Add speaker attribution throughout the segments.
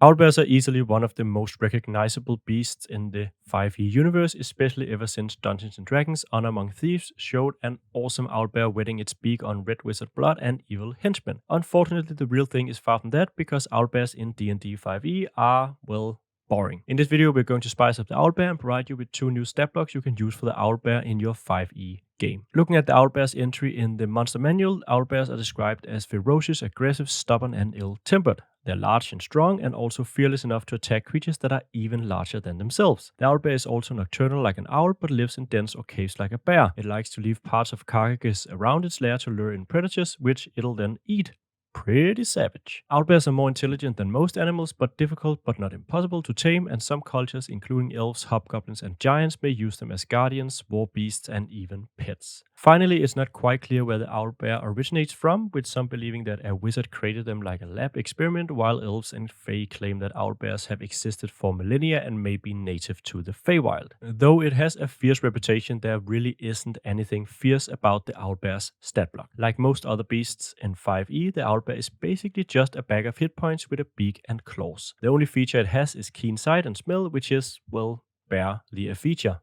Speaker 1: Owlbears are easily one of the most recognizable beasts in the 5e universe, especially ever since Dungeons & Dragons Honor Among Thieves showed an awesome owlbear wetting its beak on red wizard blood and evil henchmen. Unfortunately, the real thing is far from that, because owlbears in D&D 5e are, well, boring. In this video, we're going to spice up the owlbear and provide you with 2 new stat blocks you can use for the owlbear in your 5e game. Looking at the owlbear's entry in the monster manual, owlbears are described as ferocious, aggressive, stubborn, and ill-tempered. They're large and strong, and also fearless enough to attack creatures that are even larger than themselves. The owlbear is also nocturnal like an owl, but lives in dens or caves like a bear. It likes to leave parts of carcasses around its lair to lure in predators, which it'll then eat. Pretty savage. Owlbears are more intelligent than most animals, but difficult but not impossible to tame, and some cultures, including elves, hobgoblins, and giants, may use them as guardians, war beasts, and even pets. Finally, it's not quite clear where the owlbear originates from, with some believing that a wizard created them like a lab experiment, while elves and fae claim that owlbears have existed for millennia and may be native to the Feywild. Though it has a fierce reputation, there really isn't anything fierce about the owlbear's stat block. Like most other beasts in 5e, the owlbear is basically just a bag of hit points with a beak and claws. The only feature it has is keen sight and smell, which is, well, barely a feature.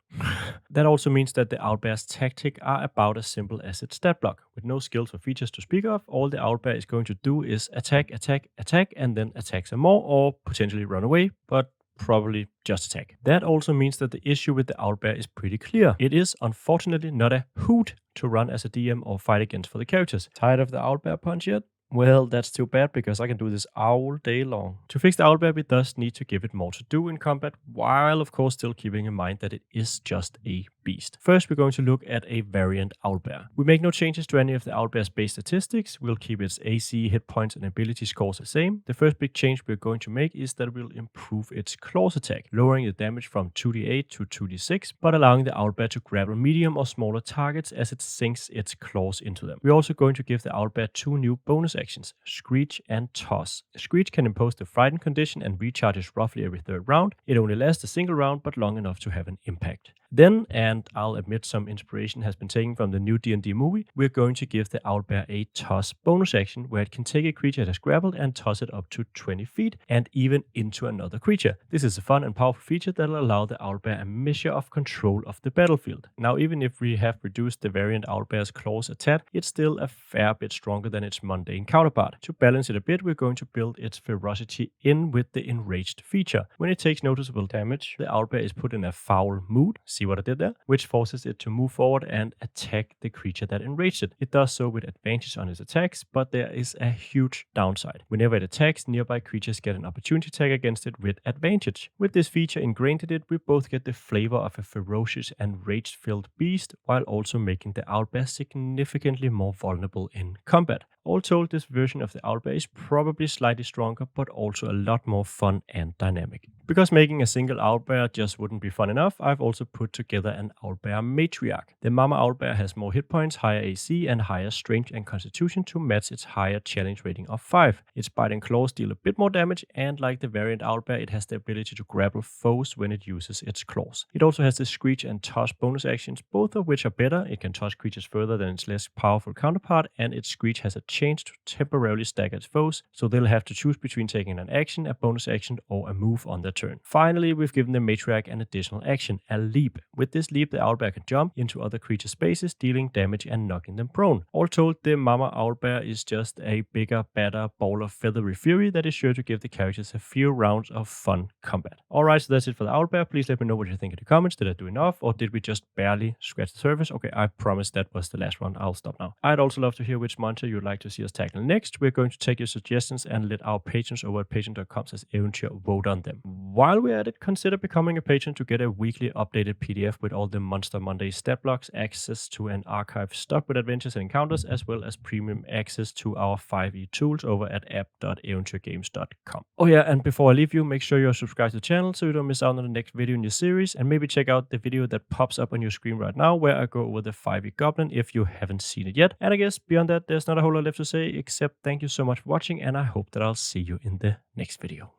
Speaker 1: That also means that the owlbear's tactics are about as simple as its stat block. With no skills or features to speak of, all the owlbear is going to do is attack, attack, attack, and then attack some more, or potentially run away, but probably just attack. That also means that the issue with the owlbear is pretty clear. It is, unfortunately, not a hoot to run as a DM or fight against for the characters. Tired of the owlbear punch yet? Well, that's too bad, because I can do this all day long. To fix the owlbear, we thus need to give it more to do in combat, while of course still keeping in mind that it is just a beast. First, we're going to look at a variant owlbear. We make no changes to any of the owlbear's base statistics. We'll keep its AC, hit points, and ability scores the same. The first big change we're going to make is that we'll improve its claws attack, lowering the damage from 2d8 to 2d6, but allowing the owlbear to grapple medium or smaller targets as it sinks its claws into them. We're also going to give the owlbear 2 new bonus actions, Screech and Toss. Screech can impose the frightened condition and recharges roughly every 3rd round. It only lasts a single round, but long enough to have an impact. Then, and I'll admit some inspiration has been taken from the new D&D movie, we're going to give the owlbear a Toss bonus action, where it can take a creature it has grappled and toss it up to 20 feet and even into another creature. This is a fun and powerful feature that will allow the owlbear a measure of control of the battlefield. Now, even if we have reduced the variant owlbear's claws a tad, it's still a fair bit stronger than its mundane counterpart. To balance it a bit, we're going to build its ferocity in with the enraged feature. When it takes noticeable damage, the owlbear is put in a foul mood. See what I did there? Which forces it to move forward and attack the creature that enraged it. It does so with advantage on its attacks, but there is a huge downside. Whenever it attacks, nearby creatures get an opportunity attack against it with advantage. With this feature ingrained in it, we both get the flavor of a ferocious and rage-filled beast, while also making the owlbear significantly more vulnerable in combat. All told, this version of the owlbear is probably slightly stronger, but also a lot more fun and dynamic. Because making a single owlbear just wouldn't be fun enough, I've also put together an Owlbear Matriarch. The mama owlbear has more hit points, higher AC, and higher strength and constitution to match its higher challenge rating of 5. Its bite and claws deal a bit more damage, and like the variant owlbear, it has the ability to grapple foes when it uses its claws. It also has the Screech and Toss bonus actions, both of which are better. It can toss creatures further than its less powerful counterpart, and its Screech has a chance to temporarily stagger its foes, so they'll have to choose between taking an action, a bonus action, or a move on their turn. Finally, we've given the Matriarch an additional action, a leap. With this leap, the owlbear can jump into other creature spaces, dealing damage and knocking them prone. All told, the mama owlbear is just a bigger, badder ball of feathery fury that is sure to give the characters a few rounds of fun combat. Alright, so that's it for the owlbear. Please let me know what you think in the comments. Did I do enough, or did we just barely scratch the surface? Okay, I promise that was the last one. I'll stop now. I'd also love to hear which monster you'd like to see us tackle next. We're going to take your suggestions and let our patrons over at patreon.com/eventyr vote on them. While we're at it, consider becoming a patron to get a weekly updated PDF with all the Monster Monday stat blocks, access to an archive stocked with adventures and encounters, as well as premium access to our 5e tools over at app.eventyrgames.com. Oh yeah, and before I leave you, make sure you're subscribed to the channel so you don't miss out on the next video in your series, and maybe check out the video that pops up on your screen right now, where I go over the 5e goblin if you haven't seen it yet. And I guess beyond that, there's not a whole lot left to say, except thank you so much for watching, and I hope that I'll see you in the next video.